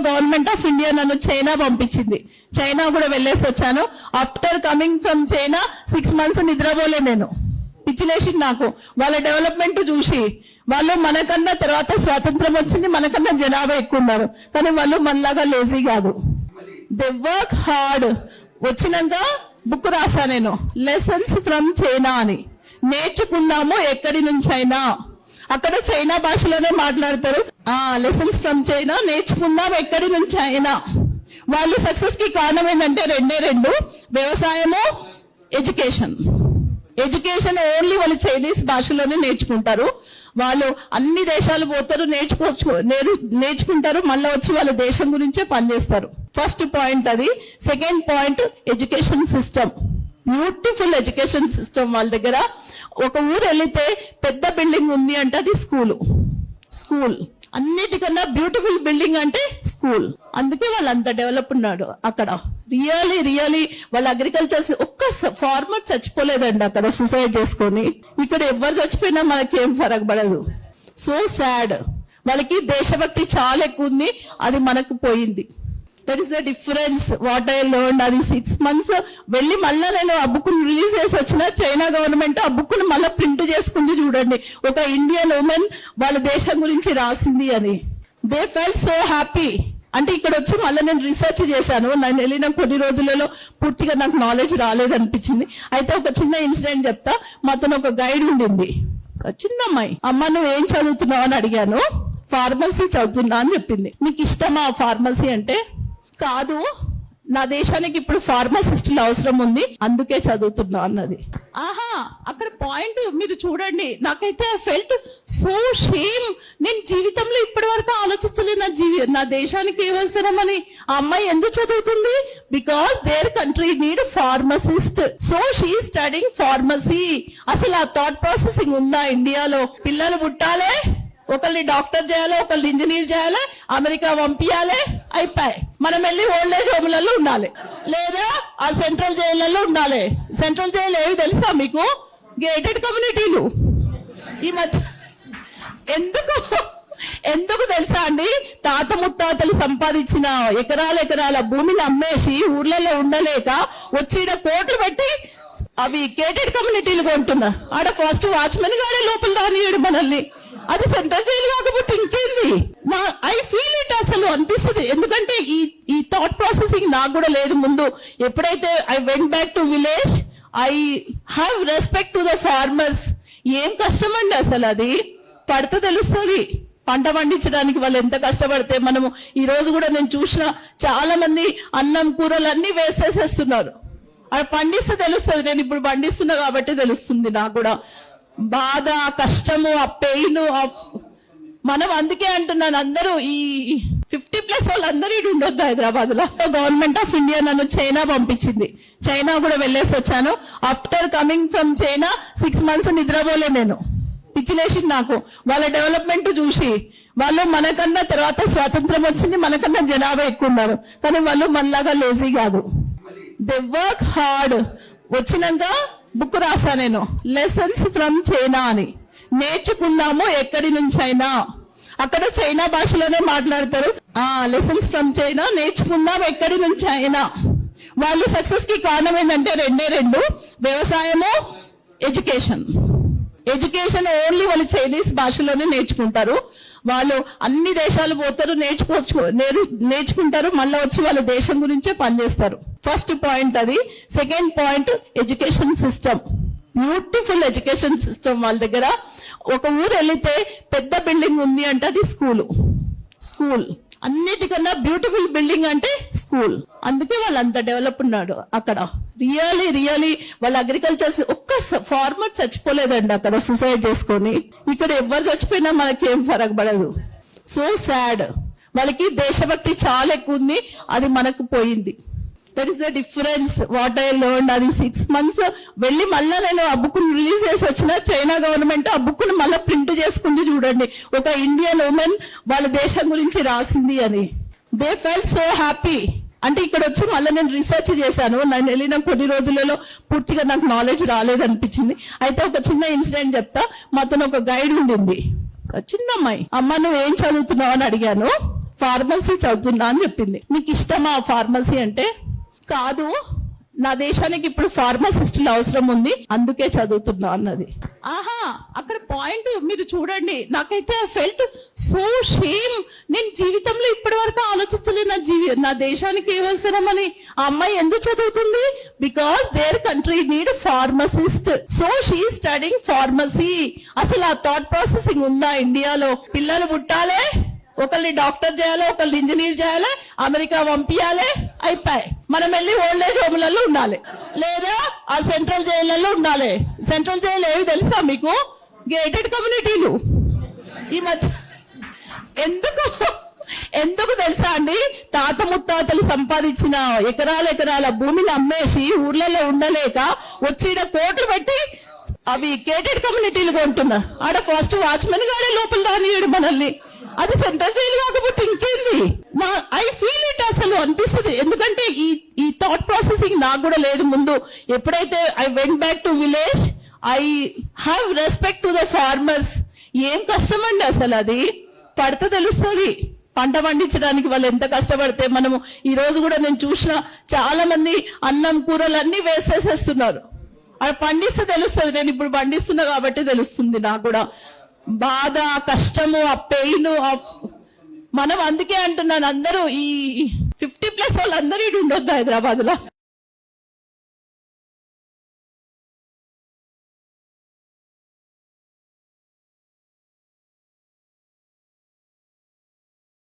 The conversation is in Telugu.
గవర్నమెంట్ ఆఫ్ ఇండియా నన్ను చైనా పంపించింది. చైనా కూడా వెళ్ళేసి వచ్చాను. After coming from China 6 months నిద్రపోలే నేను. పిచ్చిలేసింది నాకు వాళ్ళ డెవలప్మెంట్ చూసి. వాళ్ళు మనకన్నా తర్వాత స్వాతంత్రం వచ్చింది, మనకన్నా జనాభా ఎక్కువ ఉన్నారు, కానీ వాళ్ళు మనలాగా లేజీ కాదు. They work hard. వచ్చినాక బుక్ రాసా నేను, లెసన్స్ ఫ్రమ్ చైనా అని. నేర్చుకుందాము ఎక్కడి నుంచి అయినా. అక్కడ చైనా భాషలోనే మాట్లాడతారు. లెసన్స్ ఫ్రమ్ చైనా, నేర్చుకుందాం ఎక్కడి నుంచి అయినా. వాళ్ళు సక్సెస్ కి కారణం ఏంటంటే రెండు, వ్యవసాయము, ఎడ్యుకేషన్. ఎడ్యుకేషన్ ఓన్లీ వాళ్ళు చైనీస్ భాషలోనే నేర్చుకుంటారు. వాళ్ళు అన్ని దేశాలు పోతారు, నేర్చుకుంటారు, మళ్ళీ వచ్చి వాళ్ళ దేశం గురించే పనిచేస్తారు. ఫస్ట్ పాయింట్ అది. Second point, education system. Beautiful education system వాళ్ళ దగ్గర. ఒక ఊరు వెళితే పెద్ద బిల్డింగ్ ఉంది అంటే అది స్కూల్. అన్నిటికన్నా బ్యూటిఫుల్ బిల్డింగ్ అంటే స్కూల్. అందుకే వాళ్ళు అంత డెవలప్ ఉన్నాడు అక్కడ. రియలీ వాళ్ళ అగ్రికల్చర్, ఒక్క ఫార్మర్ చచ్చిపోలేదండి అక్కడ సూసైడ్ చేసుకొని. ఇక్కడ ఎవరు చచ్చిపోయినా మనకేం ఫరక్ పడదు. So sad. వాళ్ళకి దేశభక్తి చాలా ఎక్కువ ఉంది, అది మనకు పోయింది. That is the difference what I learn. అది 6 months వెళ్ళి మళ్ళీ నేను ఆ బుక్ రిలీజ్ చేసి వచ్చిన. చైనా గవర్నమెంట్ ఆ బుక్ ను మళ్ళీ ప్రింట్ చేసుకుంది. చూడండి, ఒక ఇండియన్ ఉమెన్ వాళ్ళ దేశం గురించి రాసింది అని. They felt so happy. అంటే ఇక్కడ వచ్చి మళ్ళీ నేను రీసెర్చ్ చేశాను. నేను వెళ్ళిన కొన్ని రోజులలో పూర్తిగా నాకు నాలెడ్జ్ రాలేదనిపించింది. అయితే ఒక చిన్న ఇన్సిడెంట్ చెప్తా. మాతో ఒక గైడ్ ఉండింది, చిన్న అమ్మాయి. అమ్మ నువ్వు ఏం చదువుతున్నావు అని అడిగాను. ఫార్మసీ చదువుతున్నా అని చెప్పింది. నీకు ఇష్టమా ఫార్మసీ అంటే? కాదు, నా దేశానికి ఇప్పుడు ఫార్మసిస్టులు అవసరం ఉంది, అందుకే చదువుతున్నా అన్నది. అక్కడ పాయింట్ మీరు చూడండి. నాకైతే ఫెల్ట్ సో షేమ్. నేను జీవితంలో ఇప్పటి వరకు ఆలోచించలేదు నా దేశానికి ఏమవసరమని. ఆ అమ్మాయి ఎందుకు చదువుతుంది? Because there country need pharmacist, so she studying pharmacy. అసలు ఆ థాట్ ప్రాసెసింగ్ ఉందా ఇండియాలో? పిల్లలు పుట్టాలే, ఒకరిని డాక్టర్ చేయాలి, ఒకరిని ఇంజనీర్ చేయాలి, అమెరికా పంపించాలి, అయిపోయి మనం వెళ్ళి ఓల్డ్ ఏజ్ హోమ్లలో ఉండాలి, లేదా ఆ సెంట్రల్ జైళ్లలో ఉండాలి. సెంట్రల్ జైలు ఏవి తెలుసా మీకు? గేటెడ్ కమ్యూనిటీలు. ఈ మధ్య ఎందుకు తెలుసా అండి? తాత ముత్తాతలు సంపాదించిన ఎకరాల భూమిని అమ్మేసి ఊర్లలో ఉండలేక వచ్చి కోట్లు పెట్టి అవి గేటెడ్ కమ్యూనిటీలు కొంటున్నా. ఆడ ఫస్ట్ వాచ్మెన్ గాడే లోపల రానియడు మనల్ని. అది సెంట్రల్ జైలు కాకపోతే ఇంకేంది? I feel it. అసలు అనిపిస్తుంది. ఎందుకంటే ఈ థాట్ ప్రాసెసింగ్ నాకు కూడా లేదు ముందు. ఎప్పుడైతే I went back to village, I have respect to the farmers. ఏం కష్టం అండి అసలు. అది పడితే తెలుస్తుంది. పంట పండించడానికి వాళ్ళు ఎంత కష్టపడితే. మనము ఈ రోజు కూడా నేను చూసిన చాలా మంది అన్నం కూరలు అన్ని వేసేసేస్తున్నారు. అది పండిస్తే తెలుస్తుంది. నేను ఇప్పుడు పండిస్తున్నా కాబట్టి తెలుస్తుంది నాకు కూడా బాధ, కష్టము, ఆ పెయిన్. మనం అందుకే అంటున్నాను, అందరూ ఈ 50+ వాళ్ళందరూ ఇటు ఉండొద్దు హైదరాబాద్ లో. గవర్నమెంట్ ఆఫ్ ఇండియా నన్ను చైనా పంపించింది. చైనా కూడా వెళ్ళేసి వచ్చాను. After coming from China 6 months నిద్రపోలే నేను. పిచ్చిలేసింది నాకు వాళ్ళ డెవలప్మెంట్ చూసి. వాళ్ళు మనకన్నా తర్వాత స్వాతంత్రం వచ్చింది, మనకన్నా జనాభా ఎక్కువ ఉన్నారు, కానీ వాళ్ళు మనలాగా లేజీ కాదు. They work hard. వచ్చినాక బుక్ రాసా నేను, లెసన్స్ ఫ్రమ్ చైనా అని. నేర్చుకుందాము ఎక్కడి నుంచి అయినా. అక్కడ చైనా భాషలోనే మాట్లాడతారు. లెసన్స్ ఫ్రమ్ చైనా, నేర్చుకుందాం ఎక్కడి నుంచి అయినా. వాళ్ళు సక్సెస్ కి కారణం ఏంటంటే రెండు, వ్యవసాయము, ఎడ్యుకేషన్. ఎడ్యుకేషన్ ఓన్లీ వాళ్ళు చైనీస్ భాషలోనే నేర్చుకుంటారు. వాళ్ళు అన్ని దేశాలు పోతారు, నేర్చుకుంటారు, మళ్ళీ వచ్చి వాళ్ళ దేశం గురించే పనిచేస్తారు. ఫస్ట్ పాయింట్ అది. Second point, education system. Beautiful education system వాళ్ళ దగ్గర. ఒక ఊరు వెళితే పెద్ద బిల్డింగ్ ఉంది అంటే అది స్కూల్. అన్నిటికన్నా బ్యూటిఫుల్ బిల్డింగ్ అంటే స్కూల్. అందుకే వాళ్ళు అంత డెవలప్ ఉన్నాడు అక్కడ. రియలీ వాళ్ళ అగ్రికల్చర్, ఒక్క ఫార్మర్ చచ్చిపోలేదండి అక్కడ సూసైడ్ చేసుకొని. ఇక్కడ ఎవరు చచ్చిపోయినా మనకేం ఫరక్ పడదు. So sad. వాళ్ళకి దేశభక్తి చాలా ఎక్కువ ఉంది, అది మనకు పోయింది. That is the difference what I learn. అది 6 months వెళ్ళి మళ్ళీ నేను ఆ బుక్ రిలీజ్ చేసి వచ్చిన. చైనా గవర్నమెంట్ ఆ బుక్ ను మళ్ళీ ప్రింట్ చేసుకుంది. చూడండి, ఒక ఇండియన్ ఉమెన్ వాళ్ళ దేశం గురించి రాసింది అని. They felt so happy. అంటే ఇక్కడ వచ్చి మళ్ళీ నేను రీసెర్చ్ చేశాను. నేను వెళ్ళిన కొన్ని రోజులలో పూర్తిగా నాకు నాలెడ్జ్ రాలేదనిపించింది. అయితే ఒక చిన్న ఇన్సిడెంట్ చెప్తా. మాతో ఒక గైడ్ ఉండింది, చిన్న అమ్మాయి. అమ్మ నువ్వు ఏం చదువుతున్నావు అని అడిగాను. ఫార్మసీ చదువుతున్నా అని చెప్పింది. మీకు ఇష్టమా ఫార్మసీ అంటే? కాదు, నా దేశానికి ఇప్పుడు ఫార్మసిస్టులు అవసరం ఉంది, అందుకే చదువుతున్నా అన్నది. ఆహా, అక్కడ పాయింట్ మీరు చూడండి. నాకైతే ఫెల్ట్ సో షేమ్. నేను జీవితంలో ఇప్పటి వరకు ఆలోచించలేదు నా దేశానికి ఏ అవసరమని. ఆ అమ్మాయి ఎందుకు చదువుతుంది? Because there country need pharmacist, so she studying pharmacy. అసలు ఆ థాట్ ప్రాసెసింగ్ ఉందా ఇండియాలో? పిల్లలు పుట్టాలే, ఒకరిని డాక్టర్ చేయాలి, ఒకరిని ఇంజనీర్ చేయాలి, అమెరికా పంపించాలి, అయిపోయి మనం వెళ్ళి ఓల్డ్ ఏజ్ హోమ్లలో ఉండాలి, లేదా ఆ సెంట్రల్ జైళ్లలో ఉండాలి. సెంట్రల్ జైలు ఏవి తెలుసా మీకు? గేటెడ్ కమ్యూనిటీలు. ఈ మధ్య ఎందుకు తెలుసా అండి? తాత ముత్తాతలు సంపాదించిన ఎకరాల భూమిని అమ్మేసి ఊర్లలో ఉండలేక వచ్చి కోట్లు పెట్టి అవి గేటెడ్ కమ్యూనిటీలు కొంటున్నారు. ఆడ ఫస్ట్ వాచ్మెన్ గాడే లోపల రానియడు మనల్ని. అది సెంట్రల్ జైలు కాకపోతే ఇంకేంది? ఐ ఫీల్ ఇట్ అసలు అనిపిస్తుంది. ఎందుకంటే ఈ థాట్ ప్రాసెసింగ్ నాకు కూడా లేదు ముందు. ఎప్పుడైతే I went back to village, I have respect to the farmers. ఏం కష్టం అండి అసలు, అది పడితే తెలుస్తుంది. పంట పండించడానికి వాళ్ళు ఎంత కష్టపడితే మనము ఈ రోజు కూడా నేను చూసిన చాలా మంది అన్నం కూరలు అన్ని వేసేసేస్తున్నారు. అది పండిస్తే తెలుస్తుంది. నేను ఇప్పుడు పండిస్తున్నా కాబట్టి తెలుస్తుంది నాకు కూడా బాధ, కష్టము, ఆ పెయిన్. మనం అందుకే అంటున్నాను, అందరూ ఈ 50+ వాళ్ళందరూ ఇటు ఉండొద్దు హైదరాబాద్ లో.